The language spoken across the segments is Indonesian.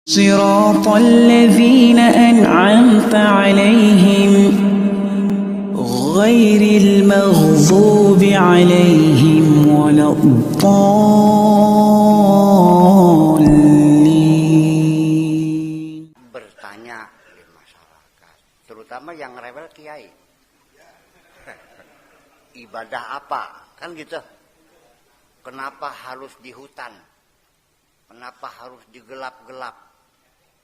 صراط الذين أنعمت عليهم غير المغضوب عليهم ولا الضالين. Bertanya di masyarakat, terutama yang rewel kiai. Ibadah apa? Kan gitu. Kenapa harus di hutan? Kenapa harus digelap-gelap?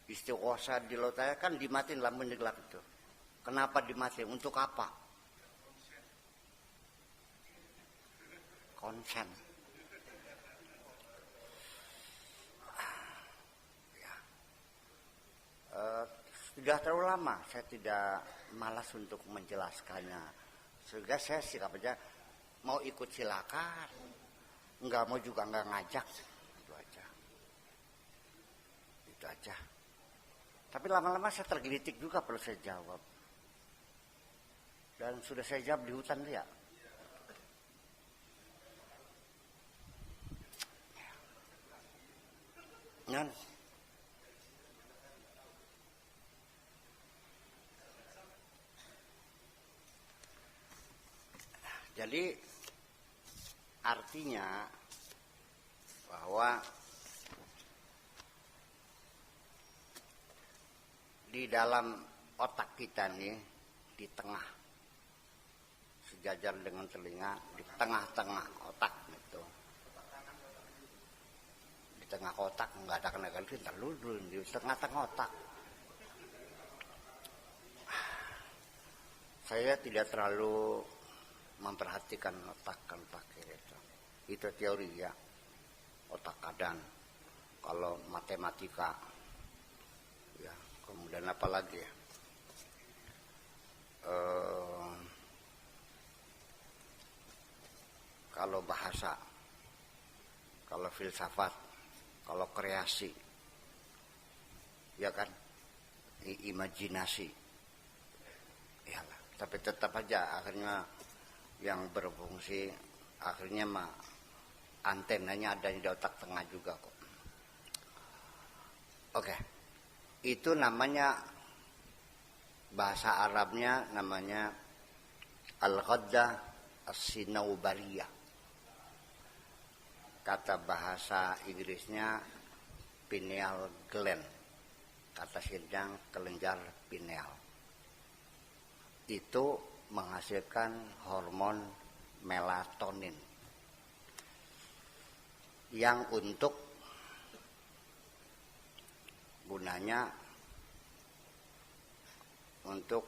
Istighosah di lautaya kan dimatiin lampu gelap itu. Kenapa dimatiin? Untuk apa? Konsen. Ya. Sudah terlalu lama saya tidak malas untuk menjelaskannya. Sehingga saya sikap aja, mau ikut silakan, nggak mau juga nggak ngajak, itu aja. Itu aja. Tapi lama-lama saya tergelitik juga perlu saya jawab. Dan sudah saya jawab di hutan dia. Dan jadi artinya bahwa di dalam otak kita nih, di tengah, sejajar dengan telinga, di tengah-tengah otak gitu. Di tengah otak nggak ada kenaikan itu terlalu di tengah-tengah otak. Saya tidak terlalu memperhatikan otak kan pakai itu. Itu teori ya, otak kadang. Kalau matematika. Kemudian apa lagi ya? Kalau bahasa, kalau filsafat, kalau kreasi, ya kan? Imajinasi. Iyalah, tapi tetap aja akhirnya yang berfungsi akhirnya mah antenanya ada di otak tengah juga kok. Oke. Itu namanya, bahasa Arabnya namanya al-ghaddah as-sinaubariyah. Kata bahasa Inggrisnya pineal gland. Kata sidang kelenjar pineal. Itu menghasilkan hormon melatonin yang gunanya untuk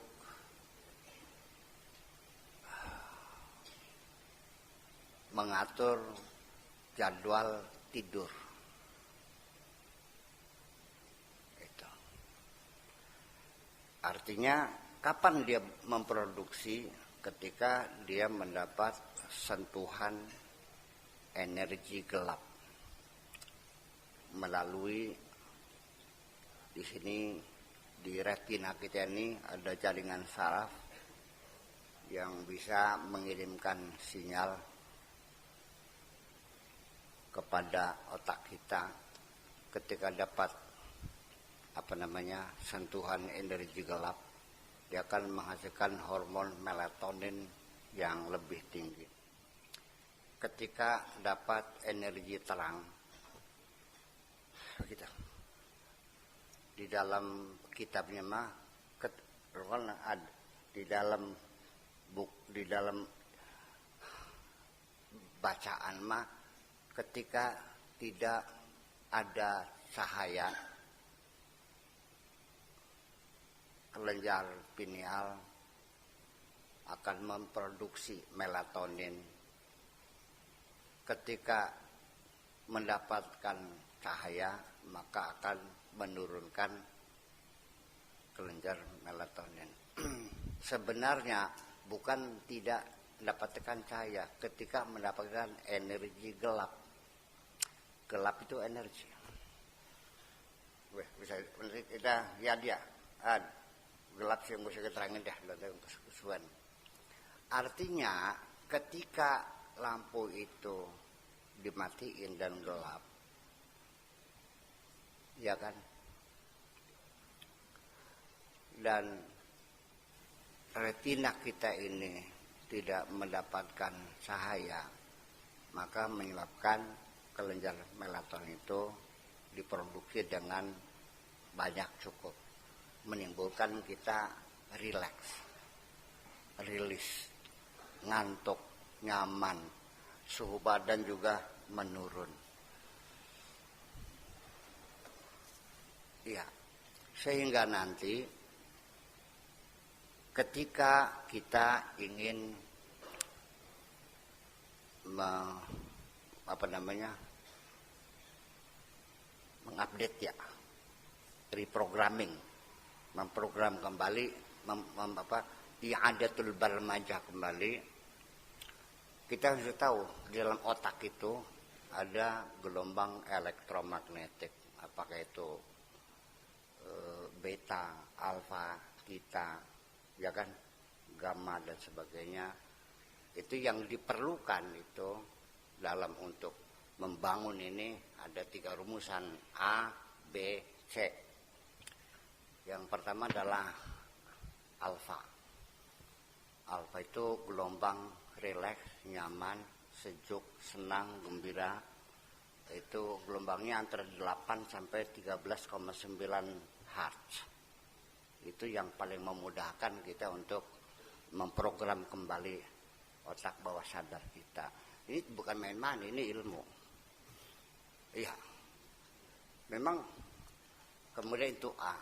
mengatur jadwal tidur. Itu. Artinya kapan dia memproduksi? Ketika dia mendapat sentuhan energi gelap melalui di sini di retina kita ini ada jaringan saraf yang bisa mengirimkan sinyal kepada otak kita ketika dapat sentuhan energi gelap, dia akan menghasilkan hormon melatonin yang lebih tinggi. Ketika dapat energi terang, begitu. Di dalam kitabnya mah di dalam bacaan mah ketika tidak ada cahaya, kelenjar pineal akan memproduksi melatonin. Ketika mendapatkan cahaya maka akan menurunkan kelenjar melatonin. Sebenarnya bukan tidak mendapatkan cahaya, ketika mendapatkan energi gelap. Gelap itu energi. Bisa kita ya dia. Gelap sih yang bisa keterangin dah dalam kesusuan. Artinya ketika lampu itu dimatiin dan gelap, ya kan, dan retina kita ini tidak mendapatkan cahaya, maka menyebabkan kelenjar melatonin itu diproduksi dengan banyak cukup, menimbulkan kita rileks, rilis, ngantuk, nyaman, suhu badan juga menurun. Ya, sehingga nanti ketika kita ingin mengupdate ya, reprogramming, memprogram kembali, i'adatul barmajah kembali, kita harus tahu di dalam otak itu ada gelombang elektromagnetik, apakah itu beta, alfa, theta, ya kan, gamma dan sebagainya. Itu yang diperlukan itu dalam untuk membangun ini ada 3 rumusan A, B, C. Yang pertama adalah alfa. Alfa itu gelombang rileks, nyaman, sejuk, senang, gembira. Itu gelombangnya antara 8 sampai 13,9 Hz. Itu yang paling memudahkan kita untuk memprogram kembali otak bawah sadar kita. Ini bukan main-main, ini ilmu. Iya. Memang kemudian itu A.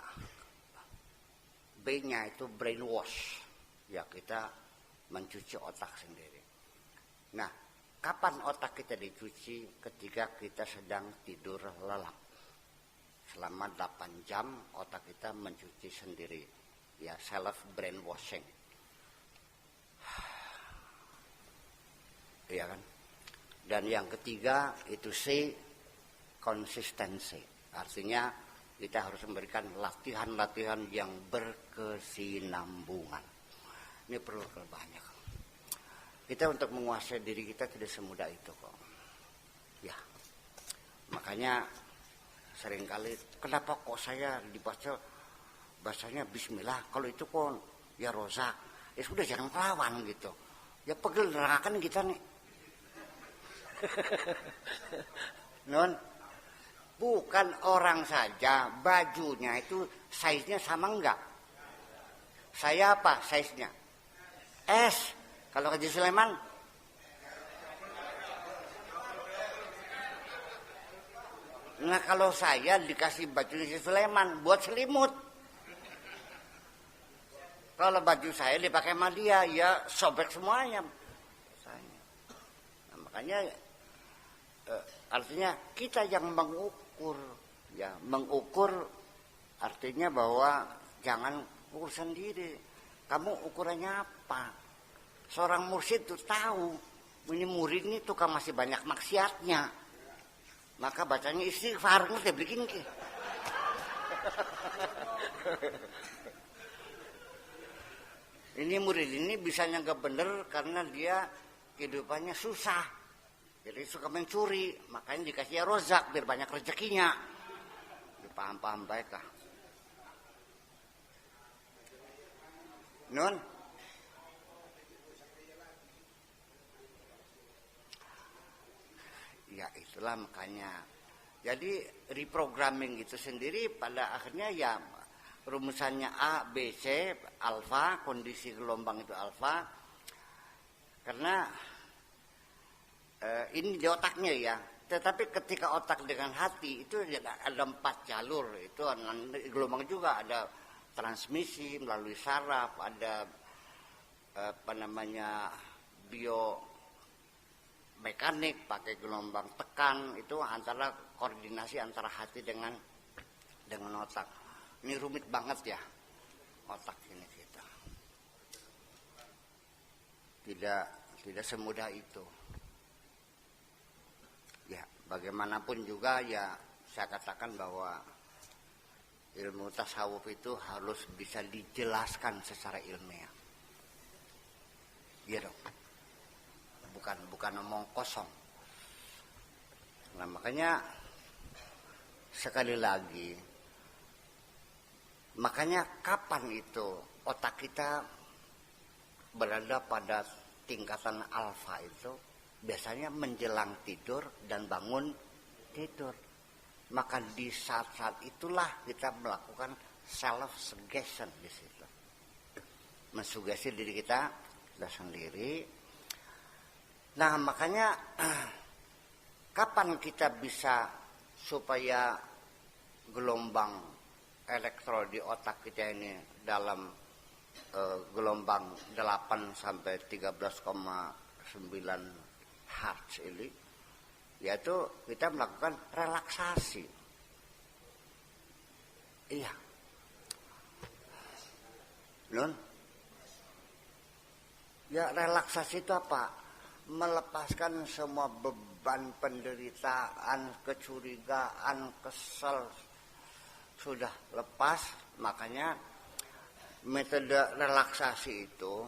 B-nya itu brainwash. Ya, kita mencuci otak sendiri. Nah, kapan otak kita dicuci? Ketika kita sedang tidur lelap. Selama 8 jam otak kita mencuci sendiri. Ya, self brainwashing. Iya kan? Dan yang ketiga itu C, konsistensi. Artinya kita harus memberikan latihan-latihan yang berkesinambungan. Ini perlu banyak. Kita untuk menguasai diri kita tidak semudah itu kok. Ya, makanya seringkali kenapa kok saya dibaca bahasanya Bismillah, kalau itu kok ya rozak. Ya sudah, jangan melawan gitu. Ya pegel neraka kita nih. Non, bukan orang saja, bajunya itu size-nya sama enggak? Saya apa size-nya? S. Kalau Haji Sulaiman? Nah, kalau saya dikasih baju Haji Sulaiman buat selimut. Kalau baju saya dipakai sama dia, ya sobek semuanya. Nah, makanya artinya kita yang mengukur, ya mengukur artinya bahwa jangan ukur sendiri. Kamu ukurannya apa? Seorang mursyid itu tahu ini murid ini tukang masih banyak maksiatnya, maka bacanya istighfar, ngerti bikin ke. Ini murid ini bisa nggak bener karena dia kehidupannya susah. Jadi suka mencuri, makanya dikasih rozak biar banyak rezekinya. Dipaham-paham baik lah. Nun? Ya itulah makanya. Jadi reprogramming itu sendiri pada akhirnya ya rumusannya A, B, C, alfa, kondisi gelombang itu alfa. Karena ini di otaknya ya, tetapi ketika otak dengan hati itu ada 4 jalur. Itu gelombang juga ada transmisi melalui saraf, ada biomekanik pakai gelombang tekan. Itu antara koordinasi antara hati dengan otak. Ini rumit banget ya otak ini kita. Tidak semudah itu. Ya, bagaimanapun juga ya saya katakan bahwa ilmu tasawuf itu harus bisa dijelaskan secara ilmiah. Gitu. Bukan omong kosong. Nah, makanya sekali lagi Makanya kapan itu otak kita berada pada tingkatan alfa itu? Biasanya menjelang tidur dan bangun tidur. Maka di saat-saat itulah kita melakukan self suggestion di situ. Mensugesti diri kita sendiri. Nah, makanya kapan kita bisa supaya gelombang elektron di otak kita ini dalam gelombang 8 sampai 13,9 Hertz ini, yaitu kita melakukan relaksasi. Iya. Nun? Ya, relaksasi itu apa? Melepaskan semua beban penderitaan, kecurigaan, kesel. Sudah lepas, makanya metode relaksasi itu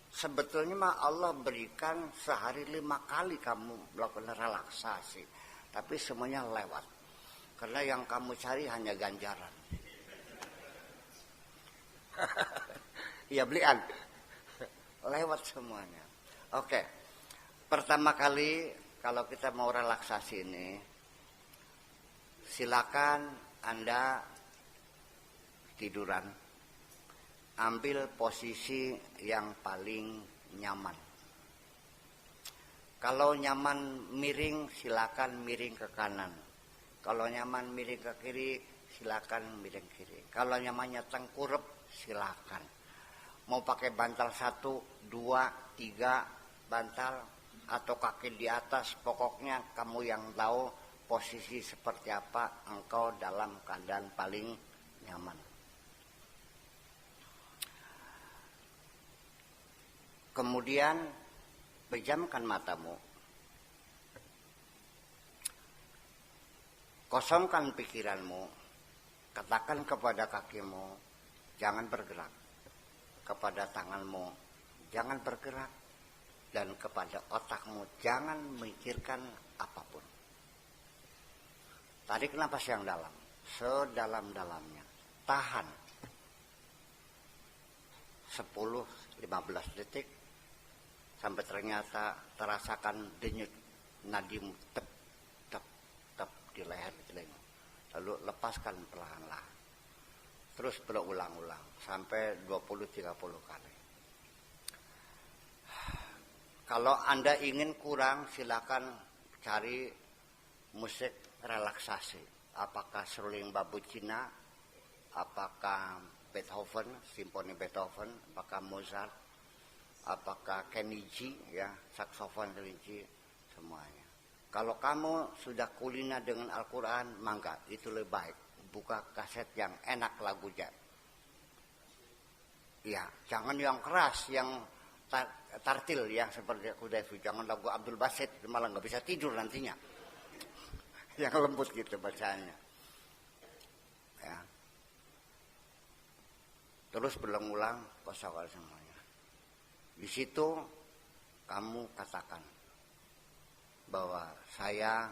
sebetulnya mah Allah berikan sehari 5 kali kamu melakukan relaksasi, tapi semuanya lewat. Karena yang kamu cari hanya ganjaran. Ya belian, lewat semuanya. Oke, pertama kali kalau kita mau relaksasi ini, silakan Anda tiduran. Ambil posisi yang paling nyaman. Kalau nyaman miring, silakan miring ke kanan. Kalau nyaman miring ke kiri, silakan miring kiri. Kalau nyamannya tengkurap, silakan. Mau pakai bantal 1, 2, 3 bantal atau kaki di atas, pokoknya kamu yang tahu posisi seperti apa engkau dalam keadaan paling nyaman. Kemudian pejamkan matamu, kosongkan pikiranmu, katakan kepada kakimu, jangan bergerak, kepada tanganmu, jangan bergerak, dan kepada otakmu, jangan memikirkan apapun. Tarik napas yang dalam, sedalam-dalamnya, tahan 10-15 detik, sampai ternyata terasakan denyut nadimu tep tep tep di leher di telinga. Lalu lepaskan perlahan-lahan. Terus berulang-ulang sampai 20-30 kali. Kalau Anda ingin kurang, silakan cari musik relaksasi. Apakah seruling babu Cina, apakah Beethoven, simfoni Beethoven, apakah Mozart, apakah Kenny G, ya, saksofon Kenny G, semuanya. Kalau kamu sudah kulina dengan Al-Quran, mangga, itu lebih baik. Buka kaset yang enak lagunya. Ya, jangan yang keras, yang tartil, yang seperti Kudevi. Jangan lagu Abdul Basit, malah nggak bisa tidur nantinya. Yang lembut gitu bacanya. Ya. Terus berulang-ulang, kosong semuanya. Di situ kamu katakan bahwa saya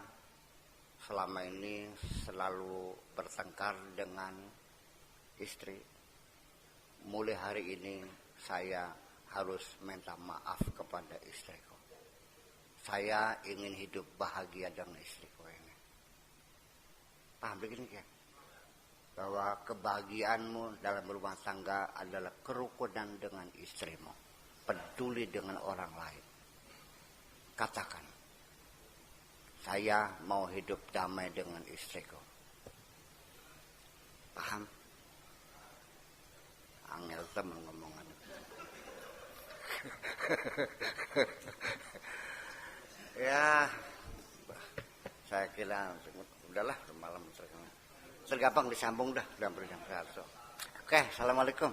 selama ini selalu bertengkar dengan istri. Mulai hari ini saya harus minta maaf kepada istriku. Saya ingin hidup bahagia dengan istriku ini. Paham begini ya? Bahwa kebahagiaanmu dalam rumah tangga adalah kerukunan dengan istrimu. Peduli dengan orang lain. Katakan, saya mau hidup damai dengan istriku. Paham? Angel teman ngomongan. Ya, saya kira udahlah malam tergampang disambung dah, udah berjam 1. Oke, assalamualaikum.